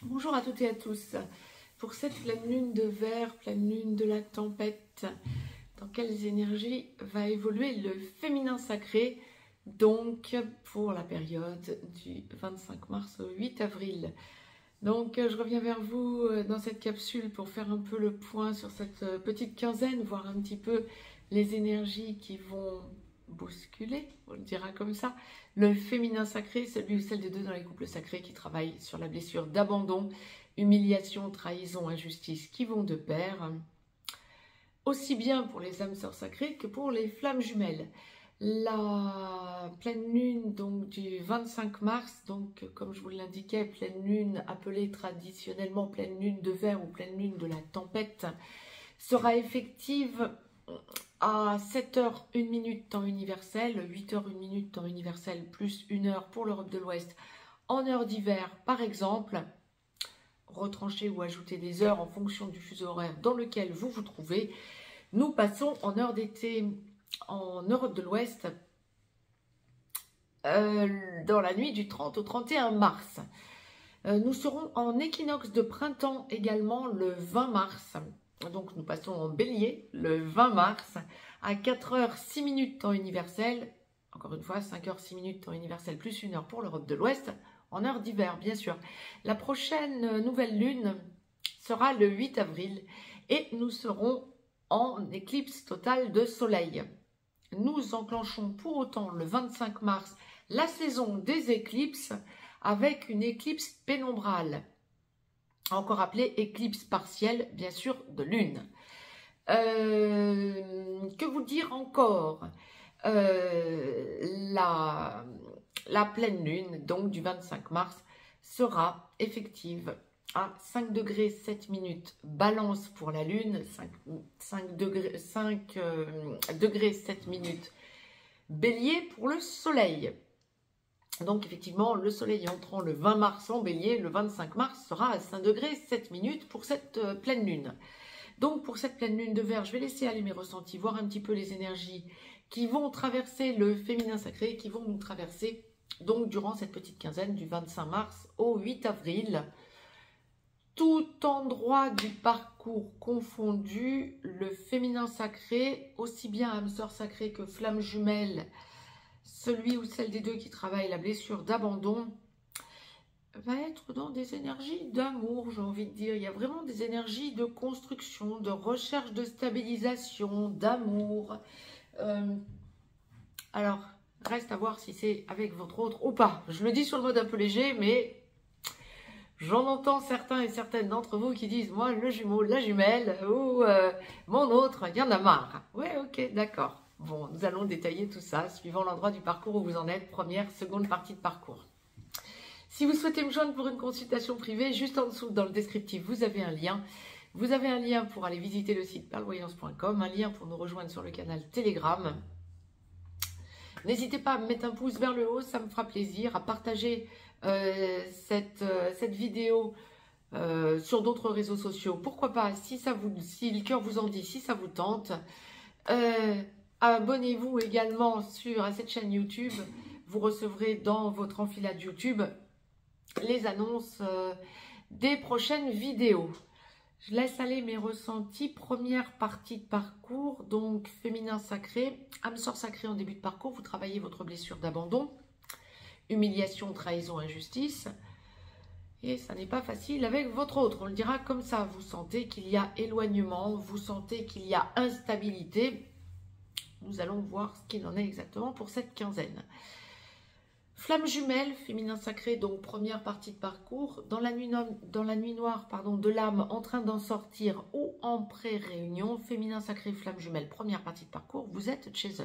Bonjour à toutes et à tous. Pour cette pleine lune de verre, pleine lune de la tempête, dans quelles énergies va évoluer le féminin sacré, donc pour la période du 25 mars au 8 avril. Donc je reviens vers vous dans cette capsule pour faire un peu le point sur cette petite quinzaine, voir un petit peu les énergies qui vont bousculer, on le dira comme ça, le féminin sacré, celui ou celle des deux dans les couples sacrés qui travaillent sur la blessure d'abandon, humiliation, trahison, injustice qui vont de pair, aussi bien pour les âmes sœurs sacrées que pour les flammes jumelles. La pleine lune donc du 25 mars, donc comme je vous l'indiquais, pleine lune appelée traditionnellement pleine lune de verre ou pleine lune de la tempête, sera effective à 7h 1 minute temps universel, 8h 1 minute temps universel, plus 1 heure pour l'Europe de l'Ouest en heure d'hiver par exemple. Retrancher ou ajouter des heures en fonction du fuseau horaire dans lequel vous vous trouvez. Nous passons en heure d'été en Europe de l'Ouest dans la nuit du 30 au 31 mars. Nous serons en équinoxe de printemps également le 20 mars. Donc nous passons en bélier le 20 mars à 4h 6 minutes temps universel. Encore une fois 5h 6 minutes temps universel plus 1 heure pour l'Europe de l'Ouest en heure d'hiver bien sûr. La prochaine nouvelle lune sera le 8 avril et nous serons en éclipse totale de soleil. Nous enclenchons pour autant le 25 mars la saison des éclipses avec une éclipse pénombrale, encore appelée éclipse partielle, bien sûr, de lune. Que vous dire encore? La pleine lune, donc du 25 mars, sera effective à 5 degrés 7 minutes balance pour la lune, 5 degrés 7 minutes bélier pour le soleil. Donc effectivement, le soleil entrant le 20 mars en bélier, le 25 mars sera à 5 degrés 7 minutes pour cette pleine lune. Donc pour cette pleine lune de verre, je vais laisser aller mes ressentis, voir un petit peu les énergies qui vont traverser le féminin sacré, qui vont nous traverser donc durant cette petite quinzaine du 25 mars au 8 avril. Tout endroit du parcours confondu, le féminin sacré, aussi bien âme sœur sacrée que flamme jumelle, celui ou celle des deux qui travaille la blessure d'abandon, va être dans des énergies d'amour, j'ai envie de dire. Il y a vraiment des énergies de construction, de recherche de stabilisation, d'amour. Alors, reste à voir si c'est avec votre autre ou pas. Je le dis sur le mode un peu léger, mais j'en entends certains et certaines d'entre vous qui disent « Moi, le jumeau, la jumelle, ou mon autre, il y en a marre. » Ouais, ok, d'accord. Bon, nous allons détailler tout ça, suivant l'endroit du parcours où vous en êtes, première, seconde partie de parcours. Si vous souhaitez me joindre pour une consultation privée, juste en dessous, dans le descriptif, vous avez un lien. Vous avez un lien pour aller visiter le site perlevoyance.com, un lien pour nous rejoindre sur le canal Telegram. N'hésitez pas à me mettre un pouce vers le haut, ça me fera plaisir, à partager cette vidéo sur d'autres réseaux sociaux. Pourquoi pas, si le cœur vous en dit, si ça vous tente. Abonnez-vous également à cette chaîne YouTube. Vous recevrez dans votre enfilade YouTube les annonces des prochaines vidéos. Je laisse aller mes ressentis. Première partie de parcours, donc féminin sacré, âme sœur sacrée en début de parcours. Vous travaillez votre blessure d'abandon, humiliation, trahison, injustice. Et ça n'est pas facile avec votre autre. On le dira comme ça. Vous sentez qu'il y a éloignement, vous sentez qu'il y a instabilité. Nous allons voir ce qu'il en est exactement pour cette quinzaine. Flamme jumelle, féminin sacré, donc première partie de parcours. Dans la nuit noire de l'âme, en train d'en sortir ou en pré-réunion, féminin sacré, flamme jumelle, première partie de parcours, vous êtes chaser.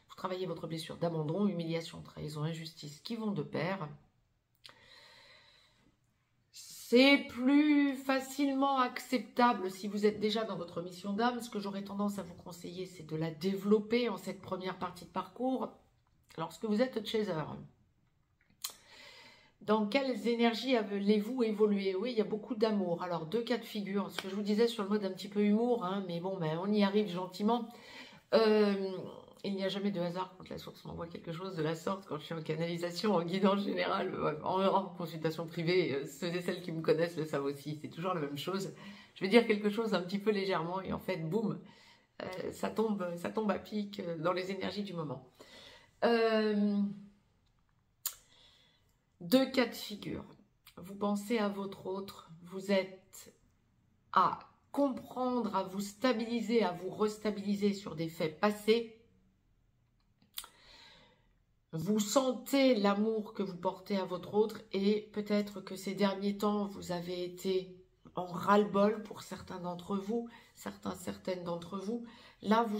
Vous travaillez votre blessure d'abandon, humiliation, trahison, injustice qui vont de pair. C'est plus facilement acceptable si vous êtes déjà dans votre mission d'âme. Ce que j'aurais tendance à vous conseiller, c'est de la développer en cette première partie de parcours lorsque vous êtes chaser. Dans quelles énergies allez-vous évoluer? Oui, il y a beaucoup d'amour. Alors, deux cas de figure. Ce que je vous disais sur le mode un petit peu humour, hein, mais bon, on y arrive gentiment. il n'y a jamais de hasard quand la source m'envoie quelque chose de la sorte, quand je suis en canalisation, en guidance générale, en consultation privée, ceux et celles qui me connaissent le savent aussi, c'est toujours la même chose. Je vais dire quelque chose un petit peu légèrement et en fait, boum, ça tombe à pic dans les énergies du moment. Deux cas de figure. Vous pensez à votre autre, vous êtes à comprendre, à vous stabiliser, à vous restabiliser sur des faits passés. Vous sentez l'amour que vous portez à votre autre et peut-être que ces derniers temps, vous avez été en ras-le-bol pour certains d'entre vous, certaines d'entre vous. Là, vous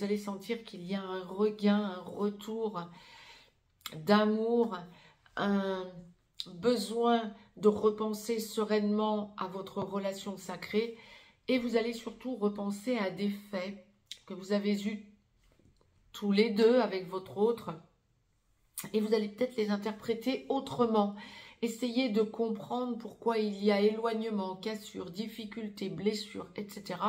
allez sentir qu'il y a un regain, un retour d'amour, un besoin de repenser sereinement à votre relation sacrée et vous allez surtout repenser à des faits que vous avez eus tous les deux avec votre autre et vous allez peut-être les interpréter autrement. Essayez de comprendre pourquoi il y a éloignement, cassure, difficulté, blessure, etc.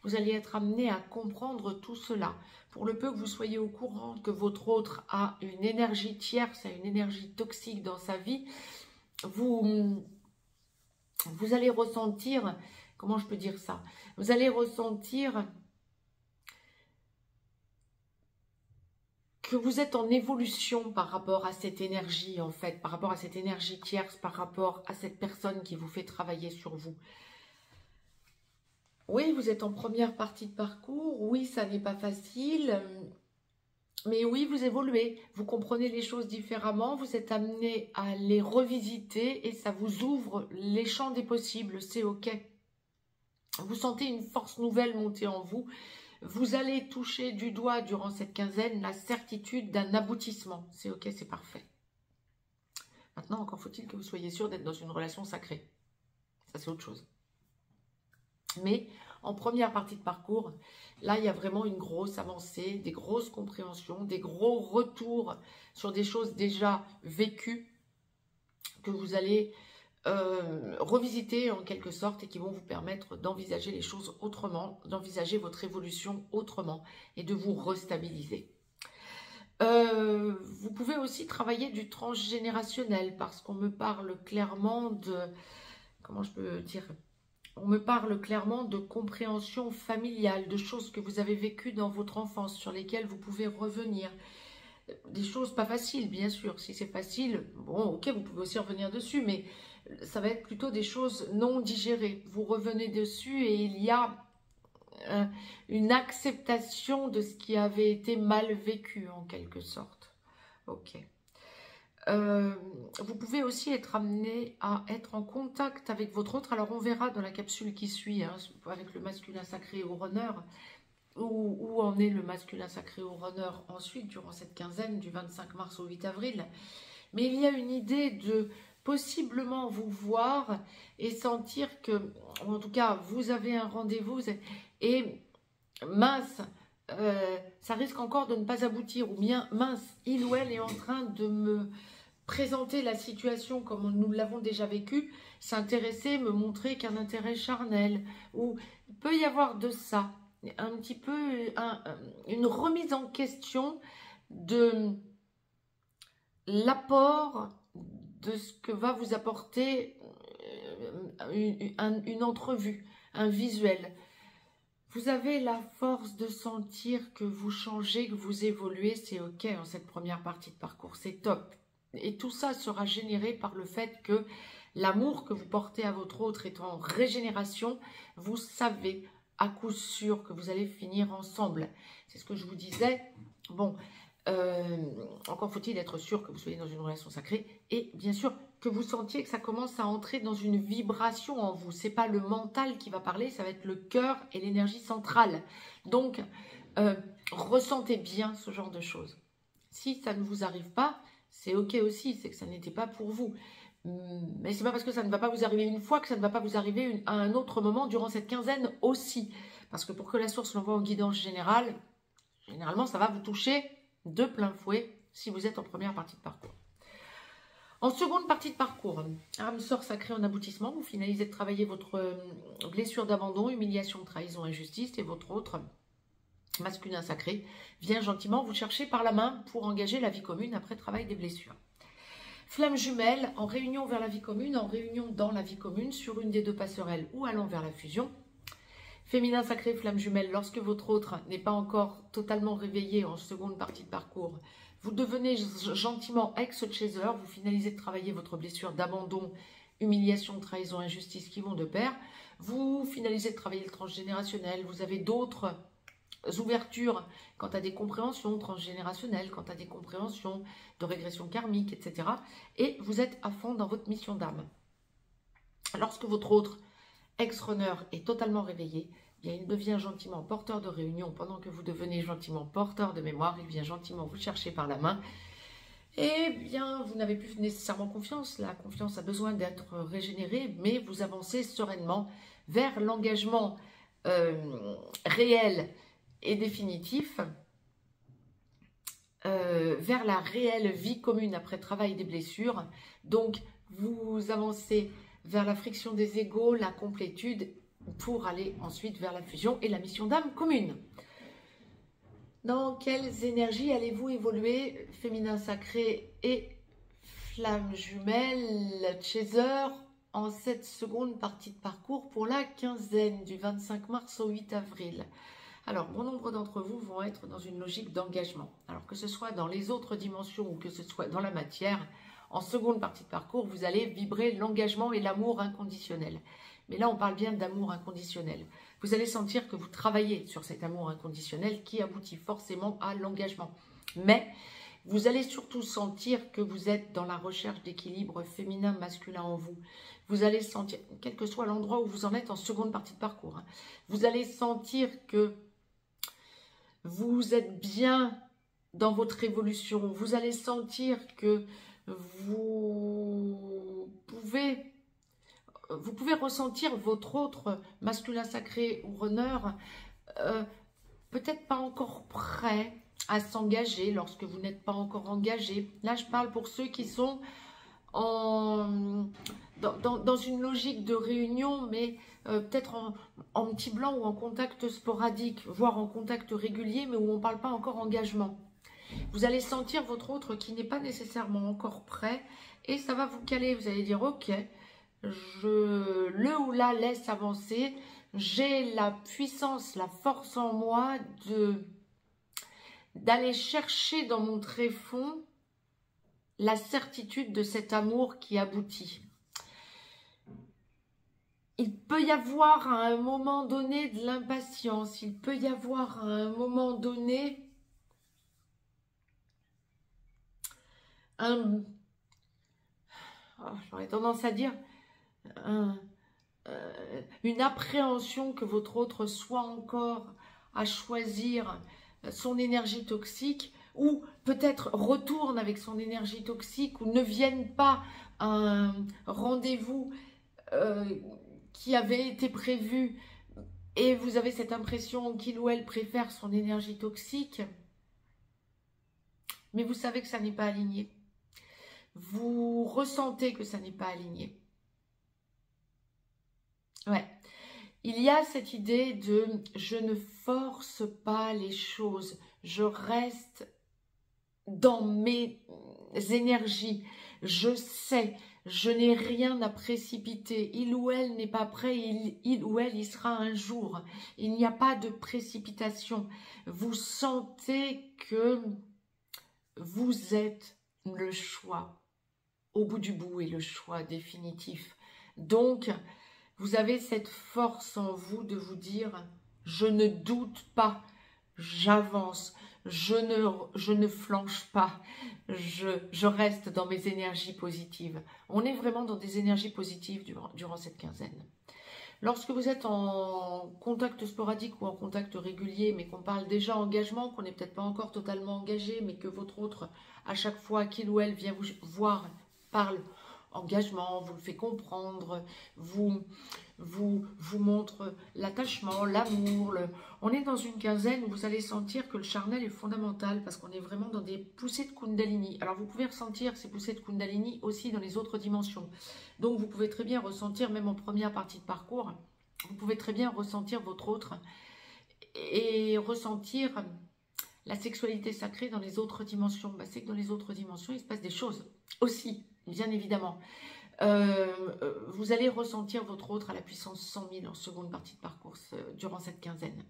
Vous allez être amené à comprendre tout cela. Pour le peu que vous soyez au courant que votre autre a une énergie tierce, a une énergie toxique dans sa vie, vous allez ressentir, comment je peux dire ça? Vous allez ressentir que vous êtes en évolution par rapport à cette énergie, en fait, par rapport à cette énergie tierce, par rapport à cette personne qui vous fait travailler sur vous. Oui, vous êtes en première partie de parcours, oui, ça n'est pas facile, mais oui, vous évoluez, vous comprenez les choses différemment, vous êtes amené à les revisiter et ça vous ouvre les champs des possibles, c'est ok. Vous sentez une force nouvelle monter en vous. Vous allez toucher du doigt durant cette quinzaine la certitude d'un aboutissement. C'est ok, c'est parfait. Maintenant, encore faut-il que vous soyez sûr d'être dans une relation sacrée. Ça, c'est autre chose. Mais en première partie de parcours, là, il y a vraiment une grosse avancée, des grosses compréhensions, des gros retours sur des choses déjà vécues que vous allez revisiter en quelque sorte et qui vont vous permettre d'envisager les choses autrement, d'envisager votre évolution autrement et de vous restabiliser. Vous pouvez aussi travailler du transgénérationnel parce qu'on me parle clairement de, comment je peux dire, on me parle clairement de compréhension familiale, de choses que vous avez vécues dans votre enfance sur lesquelles vous pouvez revenir. Des choses pas faciles, bien sûr. Si c'est facile, bon, ok, vous pouvez aussi revenir dessus, mais ça va être plutôt des choses non digérées. Vous revenez dessus et il y a une acceptation de ce qui avait été mal vécu, en quelque sorte. Ok. Vous pouvez aussi être amené à être en contact avec votre autre. Alors, on verra dans la capsule qui suit, hein, avec le masculin sacré au runner, où en est le masculin sacré au runner ensuite, durant cette quinzaine du 25 mars au 8 avril. Mais il y a une idée de possiblement vous voir et sentir que, en tout cas, vous avez un rendez-vous et mince, ça risque encore de ne pas aboutir, ou bien mince, il ou elle est en train de me présenter la situation comme nous l'avons déjà vécu, s'intéresser, me montrer qu'un intérêt charnel, ou il peut y avoir de ça, un petit peu une remise en question de l'apport de ce que va vous apporter une entrevue, un visuel. Vous avez la force de sentir que vous changez, que vous évoluez, c'est ok en cette première partie de parcours, c'est top. Et tout ça sera généré par le fait que l'amour que vous portez à votre autre est en régénération. Vous savez à coup sûr que vous allez finir ensemble. C'est ce que je vous disais. Bon, encore faut-il être sûr que vous soyez dans une relation sacrée et bien sûr que vous sentiez que ça commence à entrer dans une vibration en vous. C'est pas le mental qui va parler, ça va être le cœur et l'énergie centrale. Donc, ressentez bien ce genre de choses. Si ça ne vous arrive pas, c'est ok aussi, c'est que ça n'était pas pour vous. Mais c'est pas parce que ça ne va pas vous arriver une fois que ça ne va pas vous arriver à un autre moment durant cette quinzaine aussi. Parce que pour que la source l'envoie en guidance générale, généralement ça va vous toucher de plein fouet si vous êtes en première partie de parcours. En seconde partie de parcours, âme sort sacrée en aboutissement, vous finalisez de travailler votre blessure d'abandon, humiliation, trahison, injustice et votre autre masculin sacré vient gentiment vous chercher par la main pour engager la vie commune après travail des blessures. Flamme jumelle, en réunion vers la vie commune, en réunion dans la vie commune, sur une des deux passerelles ou allant vers la fusion. Féminin sacré, flamme jumelle, lorsque votre autre n'est pas encore totalement réveillé en seconde partie de parcours, vous devenez gentiment ex-chaser, vous finalisez de travailler votre blessure d'abandon, humiliation, trahison, injustice qui vont de pair. Vous finalisez de travailler le transgénérationnel, vous avez d'autres ouvertures quant à des compréhensions transgénérationnelles, quant à des compréhensions de régression karmique, etc. Et vous êtes à fond dans votre mission d'âme. Lorsque votre autre ex-runner est totalement réveillé, bien, il devient gentiment porteur de réunion pendant que vous devenez gentiment porteur de mémoire. Il vient gentiment vous chercher par la main. Et bien, vous n'avez plus nécessairement confiance. La confiance a besoin d'être régénérée, mais vous avancez sereinement vers l'engagement réel et définitif, vers la réelle vie commune après travail des blessures. Donc, vous avancez vers la friction des égos, la complétude, pour aller ensuite vers la fusion et la mission d'âme commune. Dans quelles énergies allez-vous évoluer, féminin sacré et flamme jumelle, chaser, en cette seconde partie de parcours pour la quinzaine du 25 mars au 8 avril? Alors, bon nombre d'entre vous vont être dans une logique d'engagement. Alors, que ce soit dans les autres dimensions ou que ce soit dans la matière, en seconde partie de parcours, vous allez vibrer l'engagement et l'amour inconditionnel. Mais là, on parle bien d'amour inconditionnel. Vous allez sentir que vous travaillez sur cet amour inconditionnel qui aboutit forcément à l'engagement. Mais vous allez surtout sentir que vous êtes dans la recherche d'équilibre féminin-masculin en vous. Vous allez sentir, quel que soit l'endroit où vous en êtes en seconde partie de parcours, vous allez sentir que vous êtes bien dans votre évolution. Vous allez sentir que vous pouvez ressentir votre autre masculin sacré ou runner peut-être pas encore prêt à s'engager lorsque vous n'êtes pas encore engagé. Là, je parle pour ceux qui sont dans une logique de réunion, mais peut-être en petit blanc ou en contact sporadique, voire en contact régulier, mais où on ne parle pas encore engagement. Vous allez sentir votre autre qui n'est pas nécessairement encore prêt et ça va vous caler. Vous allez dire, ok, je le ou la laisse avancer, j'ai la puissance, la force en moi d'aller chercher dans mon tréfonds la certitude de cet amour qui aboutit. Il peut y avoir à un moment donné de l'impatience, il peut y avoir à un moment donné j'aurais tendance à dire une appréhension que votre autre soit encore à choisir son énergie toxique, ou peut-être retourne avec son énergie toxique, ou ne vienne pas à un rendez-vous qui avait été prévu, et vous avez cette impression qu'il ou elle préfère son énergie toxique, mais vous savez que ça n'est pas aligné. Vous ressentez que ça n'est pas aligné. Ouais. Il y a cette idée de je ne force pas les choses, je reste dans mes énergies, je sais, je n'ai rien à précipiter, il ou elle n'est pas prêt, il ou elle y sera un jour, il n'y a pas de précipitation, vous sentez que vous êtes le choix, au bout du bout et le choix définitif. Donc, vous avez cette force en vous de vous dire, je ne doute pas, j'avance, je ne flanche pas, je reste dans mes énergies positives. On est vraiment dans des énergies positives durant cette quinzaine. Lorsque vous êtes en contact sporadique ou en contact régulier, mais qu'on parle déjà engagement, qu'on n'est peut-être pas encore totalement engagé, mais que votre autre, à chaque fois qu'il ou elle vient vous voir, parle engagement, vous le fait comprendre, vous montre l'attachement, l'amour. On est dans une quinzaine où vous allez sentir que le charnel est fondamental parce qu'on est vraiment dans des poussées de Kundalini. Alors vous pouvez ressentir ces poussées de Kundalini aussi dans les autres dimensions. Donc vous pouvez très bien ressentir, même en première partie de parcours, vous pouvez très bien ressentir votre autre et ressentir la sexualité sacrée dans les autres dimensions. Bah, c'est que dans les autres dimensions, il se passe des choses aussi, bien évidemment. Vous allez ressentir votre autre à la puissance 100 000 en seconde partie de parcours durant cette quinzaine.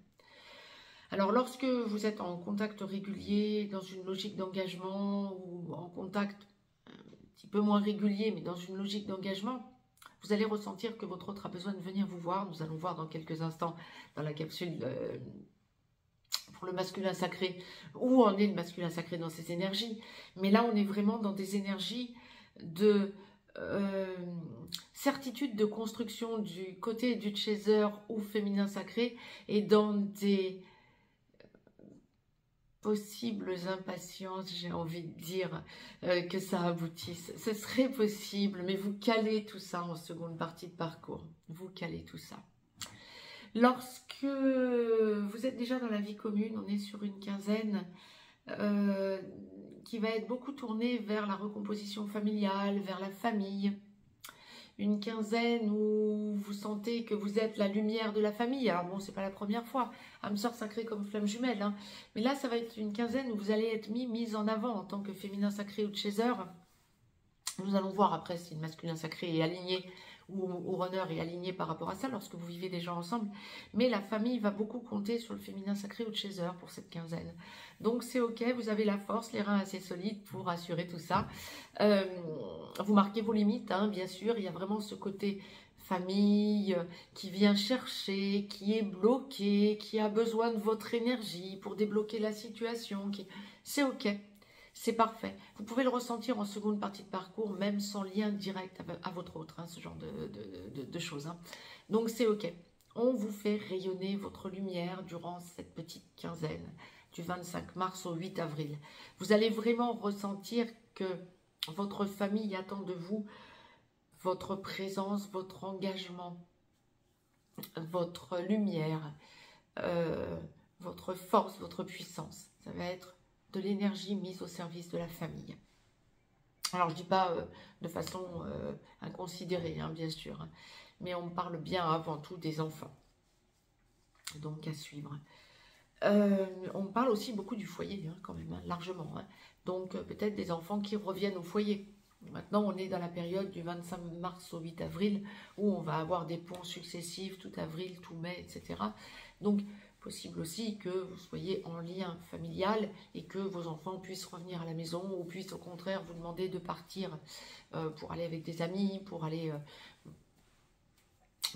Alors, lorsque vous êtes en contact régulier, dans une logique d'engagement, ou en contact un petit peu moins régulier, mais dans une logique d'engagement, vous allez ressentir que votre autre a besoin de venir vous voir. Nous allons voir dans quelques instants dans la capsule pour le masculin sacré, où en est le masculin sacré dans ses énergies. Mais là, on est vraiment dans des énergies de certitude de construction du côté du chaser ou féminin sacré, et dans des possibles impatiences, j'ai envie de dire, que ça aboutisse. Ce serait possible, mais vous calez tout ça en seconde partie de parcours. Vous calez tout ça. Lorsque vous êtes déjà dans la vie commune, on est sur une quinzaine qui va être beaucoup tournée vers la recomposition familiale, vers la famille. Une quinzaine où vous sentez que vous êtes la lumière de la famille. Alors bon, c'est pas la première fois, âme sœur sacrée comme flamme jumelle, hein. Mais là, ça va être une quinzaine où vous allez être mise en avant en tant que féminin sacré ou de chaser. Nous allons voir après si le masculin sacré est aligné ou runner est aligné par rapport à ça lorsque vous vivez déjà ensemble. Mais la famille va beaucoup compter sur le féminin sacré ou de chaser pour cette quinzaine. Donc c'est ok, vous avez la force, les reins assez solides pour assurer tout ça. Vous marquez vos limites, hein, bien sûr. Il y a vraiment ce côté famille qui vient chercher, qui est bloqué, qui a besoin de votre énergie pour débloquer la situation. C'est ok. C'est parfait. Vous pouvez le ressentir en seconde partie de parcours, même sans lien direct à votre autre, hein, ce genre de choses. Hein. Donc c'est ok. On vous fait rayonner votre lumière durant cette petite quinzaine, du 25 mars au 8 avril. Vous allez vraiment ressentir que votre famille attend de vous votre présence, votre engagement, votre lumière, votre force, votre puissance. Ça va être de l'énergie mise au service de la famille. Alors, je ne dis pas de façon inconsidérée, hein, bien sûr, hein, mais on parle bien avant tout des enfants. Donc, à suivre. On parle aussi beaucoup du foyer, hein, quand même, hein, largement. Hein. Donc, peut-être des enfants qui reviennent au foyer. Maintenant, on est dans la période du 25 mars au 8 avril, où on va avoir des ponts successifs, tout avril, tout mai, etc. Donc, possible aussi que vous soyez en lien familial et que vos enfants puissent revenir à la maison ou puissent au contraire vous demander de partir pour aller avec des amis, pour aller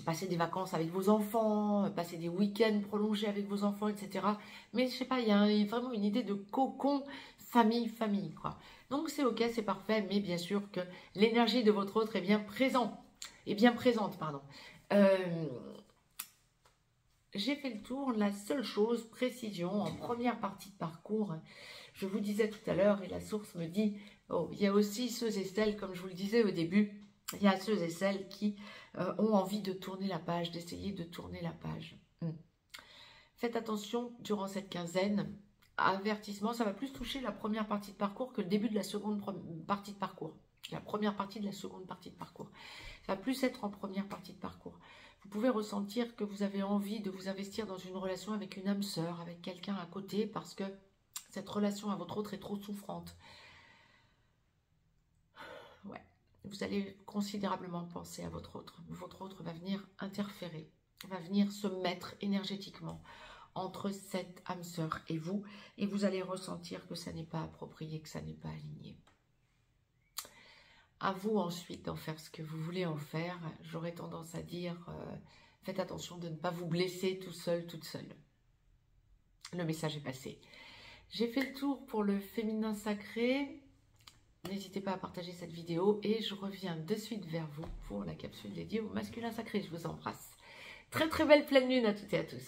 passer des vacances avec vos enfants, passer des week-ends prolongés avec vos enfants, etc. Mais je sais pas, il y a vraiment une idée de cocon famille, quoi. Donc c'est ok, c'est parfait, mais bien sûr que l'énergie de votre autre est bien présente, pardon. J'ai fait le tour. La seule chose, précision, en première partie de parcours, je vous disais tout à l'heure, et la source me dit, oh, il y a aussi ceux et celles, comme je vous le disais au début, il y a ceux et celles qui ont envie de tourner la page, d'essayer de tourner la page. Faites attention durant cette quinzaine. Avertissement, ça va plus toucher la première partie de parcours que le début de la seconde partie de parcours. La première partie de la seconde partie de parcours. Ça va plus être en première partie de parcours. Vous pouvez ressentir que vous avez envie de vous investir dans une relation avec une âme sœur, avec quelqu'un à côté, parce que cette relation à votre autre est trop souffrante. Ouais, vous allez considérablement penser à votre autre. Votre autre va venir interférer, va venir se mettre énergétiquement entre cette âme sœur et vous allez ressentir que ça n'est pas approprié, que ça n'est pas aligné. À vous ensuite d'en faire ce que vous voulez en faire. J'aurais tendance à dire, faites attention de ne pas vous blesser tout seul, toute seule. Le message est passé. J'ai fait le tour pour le féminin sacré. N'hésitez pas à partager cette vidéo et je reviens de suite vers vous pour la capsule dédiée au masculin sacré. Je vous embrasse. Très très belle pleine lune à toutes et à tous.